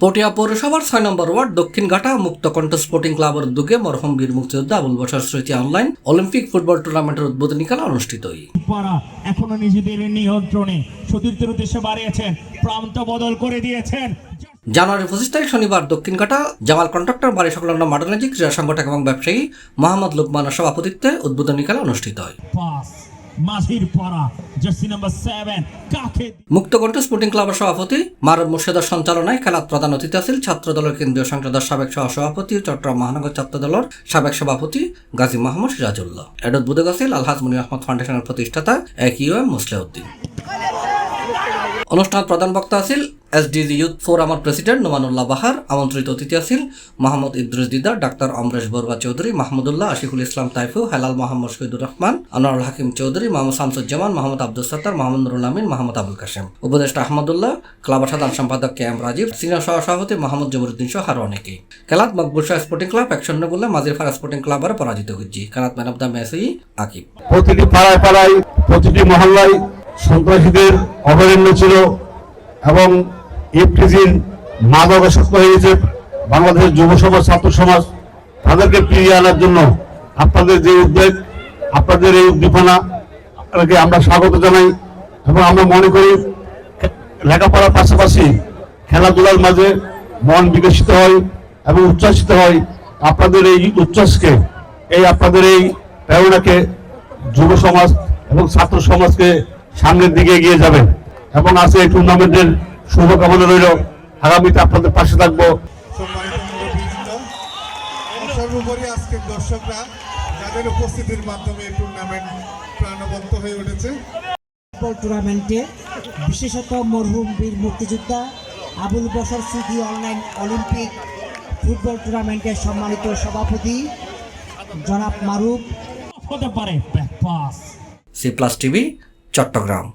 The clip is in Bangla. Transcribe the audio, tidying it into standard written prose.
পটিয়া পৌরসভার ৬ নম্বর ওয়ার্ড দক্ষিণঘাটা মুক্তকণ্ঠ স্পোর্টিং ক্লাবের উদ্যোগে মরহুম বীর মুক্তিযোদ্ধা আবুল বশর স্মৃতি অনলাইন অলিম্পিক ফুটবল টুর্নামেন্টের উদ্বোধনী খেলা অনুষ্ঠিত হয়। এখনো নিজেদের নিয়ন্ত্রণে সতীর্থের উদ্দেশ্যে বাড়িয়েছেন, প্রান্ত বদল করে দিয়েছেন। জানুয়ারি ২৫ তারিখ শনিবার দক্ষিণঘাটা জামাল কন্ট্রাক্টর বাড়ি সংলগ্ন মাডানাজি ক্রীড়া সংগঠক এবং ব্যবসায়ী মোহাম্মদ লুকমানের সভাপতিত্বে উদ্বোধনী খেলা অনুষ্ঠিত হয়। মুক্তকণ্ঠ স্পোর্টিং ক্লাবের সভাপতি মারুফ মুর্শেদার সঞ্চালনায় খেলার প্রধান অতিথি আছেন ছাত্র দলের কেন্দ্রীয় সংসদের সাবেক সহসভাপতি চট্টগ্রাম মহানগর ছাত্র দলের সাবেক সভাপতি গাজী মোহাম্মদ সিরাজুল্লাহ। এর উদ্বোধক আছেন আলহাজ মুনির আহমদ ফাউন্ডেশনের প্রতিষ্ঠাতা AQM মুসলিউদ্দিন। অনুষ্ঠান প্রধান বক্তা আছেন SDG ইউথ ফোরামের প্রেসিডেন্ট নোমানুল্লাহ বাহার। আমন্ত্রিত অতিথি আছেন মোহাম্মদ ইদ্রিস দিদার, ডাক্তার অমরেশ বরুয়া চৌধুরী, মাহমুদুল্লাহ, আশিকুল ইসলাম তাইফু, হেলাল মোহাম্মদ শহীদুর রহমান, আনোয়ারুল হাকিম চৌধুরী, মোহাম্মদ শামসুজ্জামান, মোহাম্মদ আব্দুল সত্তার, মোহাম্মদ নুরুল আমিন, মোহাম্মদ আবুল কাশেম, উপদেষ্টা আহমদুল্লাহ, ক্লাবের সাধারণ সম্পাদক KM রাজীব, সিনিয়র সহসভাপতি মোহাম্মদ জবরুদ্দিন সহ আরো অনেকেই। খেলাত মকবুল শাহ স্পোর্টিং ক্লাব ১-০ গোলে মাজিরপাড়া স্পোর্টিং ক্লাবের পরাজিত হয়েছে। খেলাত man of the match Akib. প্রতিটি পাড়ায় পাড়ায় প্রতিটি মহল্লায় সন্ত্রাসীদের অভয়ারণ্য ছিল এবং ইফটিজির মাদকাসক্ত হয়ে গেছে বাংলাদেশের যুব সমাজ, ছাত্র সমাজ। তাদেরকে ফিরিয়ে আনার জন্য আপনাদের যে উদ্যোগ, আপনাদের এই উদ্দীপনা আমরা স্বাগত জানাই এবং আমরা মনে করি লেখাপড়ার পাশাপাশি খেলাধুলার মাঝে মন বিকশিত হয় এবং উচ্ছ্বাসিত হয়। আপনাদের এই উচ্ছ্বাসকে, আপনাদের এই প্রেরণাকে যুব সমাজ এবং ছাত্র সমাজকে সামনের দিকে এগিয়ে যাবেন এবং আছে এই টুর্নামেন্টের শুভকামনা রইল। আগামীতে আপনাদের পাশে থাকবো। সর্বোপরি আজকের দর্শকরা যাদের উপস্থিতির মাধ্যমে এই টুর্নামেন্ট প্রাণবন্ত হয়ে উঠেছে। ফুটবল টুর্নামেন্টে বিশেষত মরহুম বীর মুক্তিযোদ্ধা আবুল বশর স্মৃতি অনলাইন অলিম্পিক ফুটবল টুর্নামেন্টের সম্মানিত সভাপতি জনাব মারুফ হতে পারে C+ টিভি চট্টগ্রাম।